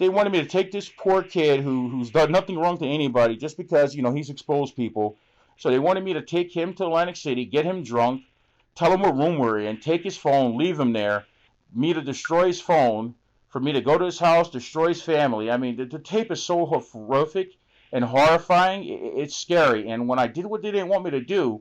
they wanted me to take this poor kid who's done nothing wrong to anybody just because, he's exposed people. So they wanted me to take him to Atlantic City, get him drunk, tell him what room we're in, take his phone, leave him there, me to destroy his phone, for me to go to his house, destroy his family. I mean, the tape is so horrific and horrifying. It's scary. And when I did what they didn't want me to do,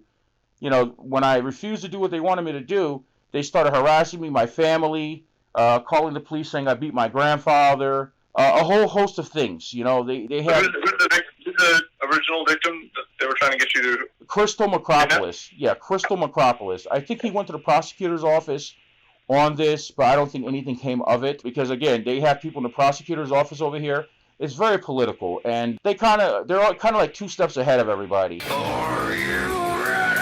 when I refused to do what they wanted me to do, they started harassing me, my family, calling the police saying I beat my grandfather, a whole host of things. They had... Who's the original victim that they were trying to get you to... Crystal Macropolis. Yeah, Crystal Macropolis. I think he went to the prosecutor's office on this, but I don't think anything came of it because, again, they have people in the prosecutor's office over here. It's very political, and they're kind of like 2 steps ahead of everybody. Are you ready?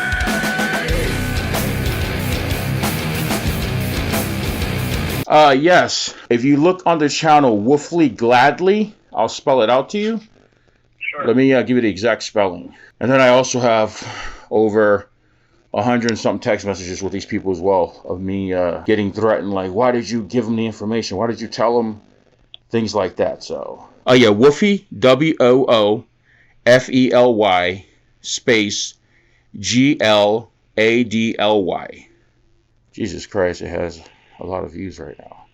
Yes. If you look on the channel Woofly Gladly, I'll spell it out to you. Sure. Let me give you the exact spelling. And then I also have over 100 and something text messages with these people as well of me getting threatened, like, why did you give them the information? Why did you tell them? Things like that. So, yeah, Woofy, WOOFELY space GLADLY. Jesus Christ, it has a lot of views right now.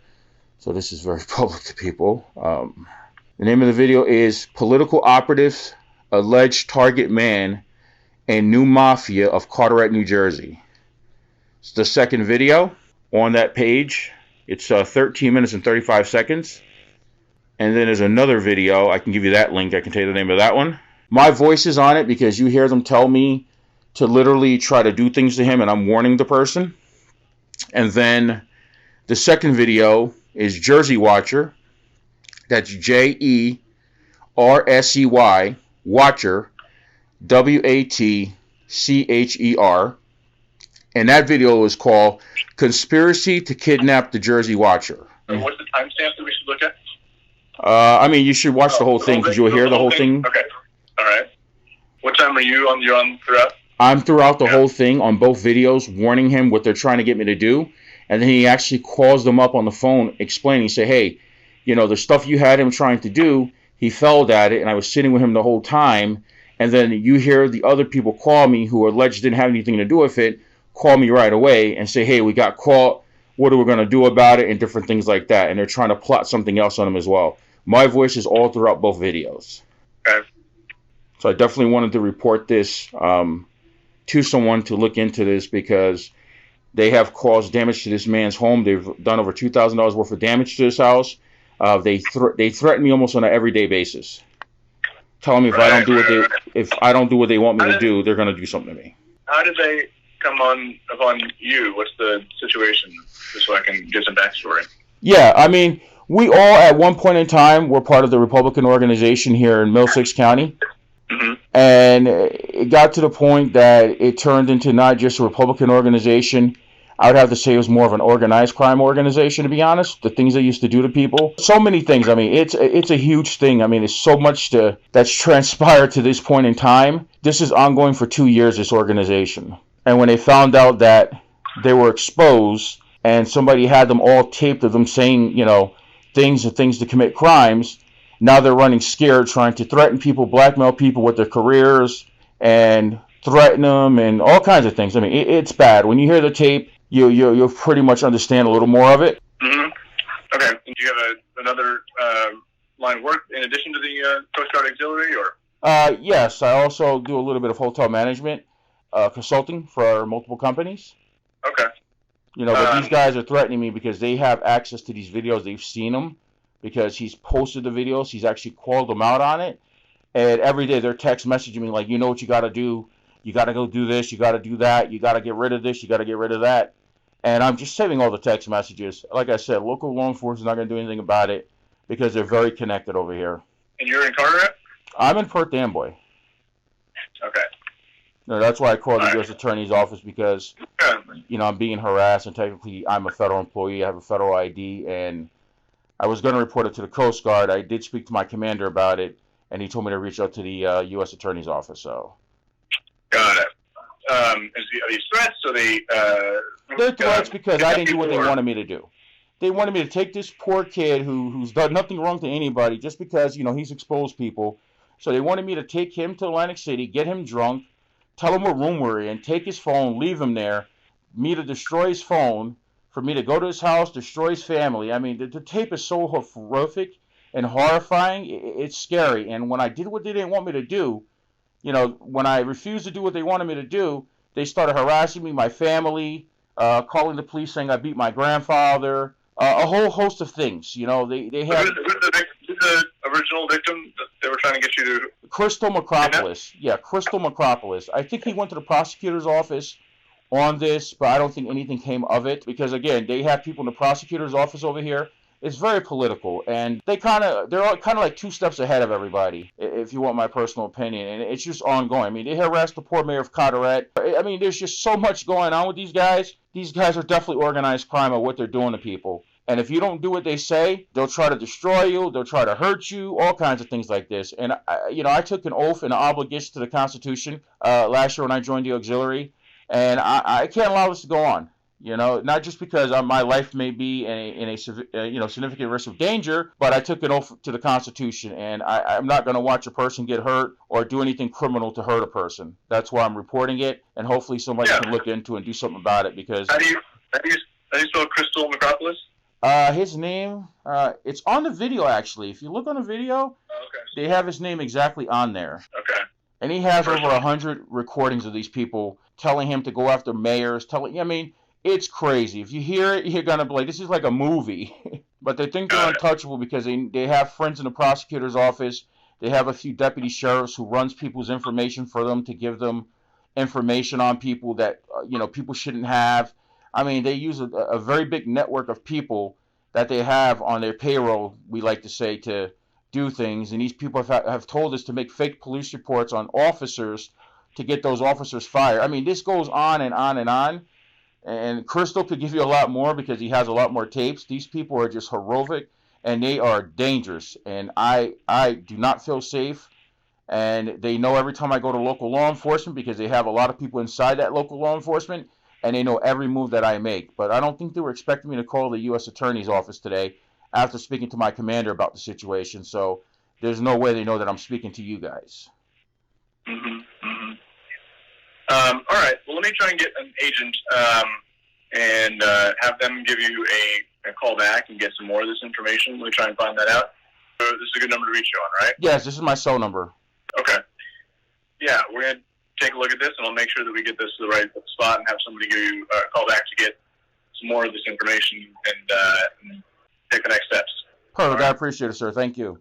So this is very public to people. The name of the video is Political Operatives, Alleged Target Man, and New Mafia of Carteret, New Jersey. It's the second video on that page. It's 13 minutes and 35 seconds. And then there's another video. I can give you that link. I can tell you the name of that one. My voice is on it because you hear them tell me to literally try to do things to him, and I'm warning the person. And then the second video is Jersey Watcher. That's JERSEY, Watcher, WATCHER. And that video is called Conspiracy to Kidnap the Jersey Watcher. And what's the timestamp that we should look at? I mean, you should watch the whole thing because you'll hear the whole thing. Okay. All right. What time are you on? You're on throughout? I'm throughout the whole thing on both videos, warning him what they're trying to get me to do. And then he actually calls them up on the phone, explaining, say, hey, the stuff you had him trying to do, he failed at it, and I was sitting with him the whole time. And then you hear the other people call me who alleged didn't have anything to do with it, call me right away and say, hey, we got caught. What are we going to do about it? And different things like that. And they're trying to plot something else on him as well. My voice is all throughout both videos. Okay. So I definitely wanted to report this to someone to look into this because they have caused damage to this man's home. They've done over $2,000 worth of damage to his house. They threaten me almost on an everyday basis, telling me if I don't do what they want me to do, they're going to do something to me. How did they come upon you? What's the situation? Just so I can get some backstory. Yeah, I mean, we all at one point in time were part of the Republican organization here in Middlesex County. Mm-hmm. And it got to the point that it turned into not just a Republican organization. I would have to say it was more of an organized crime organization, to be honest. The things they used to do to people. So many things. I mean, it's a huge thing. I mean, it's so much that's transpired to this point in time. This is ongoing for 2 years, this organization. And when they found out that they were exposed and somebody had them all taped of them saying, things to commit crimes, now they're running scared, trying to threaten people, blackmail people with their careers, and threaten them and all kinds of things. I mean, it's bad. When you hear the tape, you'll pretty much understand a little more of it. Mm-hmm. Okay. Do you have another line of work in addition to the Coast Guard Auxiliary, or? Yes, I also do a little bit of hotel management consulting for multiple companies. Okay. But these guys are threatening me because they have access to these videos. They've seen them because he's posted the videos. He's actually called them out on it. And every day they're text messaging me like, what you got to do? You got to go do this. You got to do that. You got to get rid of this. You got to get rid of that. And I'm just saving all the text messages. Like I said, local law enforcement is not going to do anything about it because they're very connected over here. And you're in Carteret? I'm in Perth Amboy. Okay. No, that's why I called the U.S. Attorney's Office because, I'm being harassed and technically I'm a federal employee. I have a federal ID and I was going to report it to the Coast Guard. I did speak to my commander about it and he told me to reach out to the U.S. Attorney's Office. So. Got it. Are these threats? They're threats because I didn't do what they wanted me to do. They wanted me to take this poor kid who's done nothing wrong to anybody just because, he's exposed people. So they wanted me to take him to Atlantic City, get him drunk, tell him what room we're in, take his phone, leave him there, me to destroy his phone, for me to go to his house, destroy his family. I mean, the tape is so horrific and horrifying. It's scary. And when I did what they didn't want me to do, when I refused to do what they wanted me to do, they started harassing me, my family, calling the police saying I beat my grandfather, a whole host of things. They had Who's the original victim that they were trying to get you to? Crystal Macropolis. Yeah, Crystal Macropolis. I think he went to the prosecutor's office on this, but I don't think anything came of it because, again, they have people in the prosecutor's office over here. It's very political, and they're kind of like 2 steps ahead of everybody, if you want my personal opinion, and it's just ongoing. I mean, they harassed the poor mayor of Carteret. I mean, there's just so much going on with these guys. These guys are definitely organized crime of what they're doing to people. And if you don't do what they say, they'll try to destroy you, they'll try to hurt you, all kinds of things like this. And, I took an oath and an obligation to the Constitution last year when I joined the auxiliary, and I can't allow this to go on. Not just because my life may be in a significant risk of danger, but I took an oath to the Constitution, and I'm not going to watch a person get hurt or do anything criminal to hurt a person. That's why I'm reporting it, and hopefully somebody can look into it and do something about it. Because how do you spell Crystal Macropolis? His name, it's on the video actually. If you look on the video, they have his name exactly on there. Okay. And he has over 100 recordings of these people telling him to go after mayors. It's crazy. If you hear it, you're going to be like, this is like a movie. But they think they're untouchable because they have friends in the prosecutor's office. They have a few deputy sheriffs who runs people's information for them to give them information on people that, people shouldn't have. I mean, they use a very big network of people that they have on their payroll, we like to say, to do things. And these people have told us to make fake police reports on officers to get those officers fired. I mean, this goes on and on and on. And Crystal could give you a lot more because he has a lot more tapes. These people are just horrific, and they are dangerous. And I do not feel safe. And they know every time I go to local law enforcement, because they have a lot of people inside that local law enforcement, and they know every move that I make. But I don't think they were expecting me to call the U.S. Attorney's Office today after speaking to my commander about the situation. So there's no way they know that I'm speaking to you guys. Mm-hmm. Mm-hmm. All right. Well, let me try and get an agent and have them give you a call back and get some more of this information. Let me try and find that out. So this is a good number to reach you on, right? Yes, this is my cell number. Okay. Yeah, we're going to take a look at this, and I'll make sure that we get this to the right spot and have somebody give you a call back to get some more of this information and take the next steps. Perfect. Right. I appreciate it, sir. Thank you.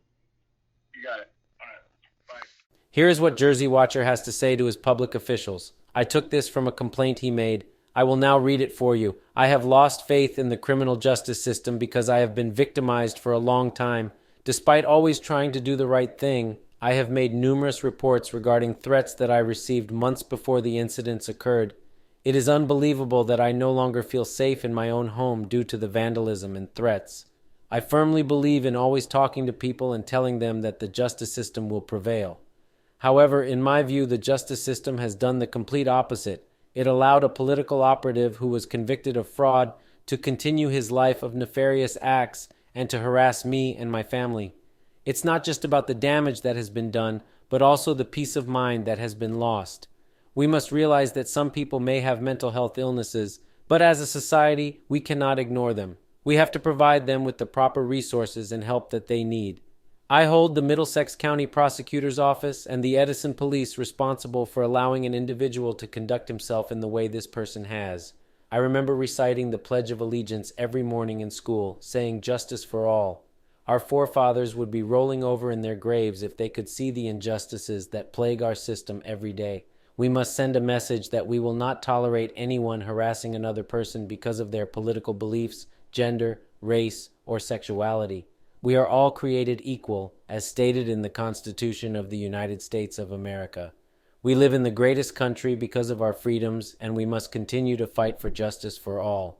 You got it. All right. Bye. Here is what Jersey Watcher has to say to his public officials. I took this from a complaint he made. I will now read it for you. I have lost faith in the criminal justice system because I have been victimized for a long time. Despite always trying to do the right thing, I have made numerous reports regarding threats that I received months before the incidents occurred. It is unbelievable that I no longer feel safe in my own home due to the vandalism and threats. I firmly believe in always talking to people and telling them that the justice system will prevail. However, in my view, the justice system has done the complete opposite. It allowed a political operative who was convicted of fraud to continue his life of nefarious acts and to harass me and my family. It's not just about the damage that has been done, but also the peace of mind that has been lost. We must realize that some people may have mental health illnesses, but as a society, we cannot ignore them. We have to provide them with the proper resources and help that they need. I hold the Middlesex County Prosecutor's Office and the Edison Police responsible for allowing an individual to conduct himself in the way this person has. I remember reciting the Pledge of Allegiance every morning in school, saying justice for all. Our forefathers would be rolling over in their graves if they could see the injustices that plague our system every day. We must send a message that we will not tolerate anyone harassing another person because of their political beliefs, gender, race, or sexuality. We are all created equal, as stated in the Constitution of the United States of America. We live in the greatest country because of our freedoms, and we must continue to fight for justice for all.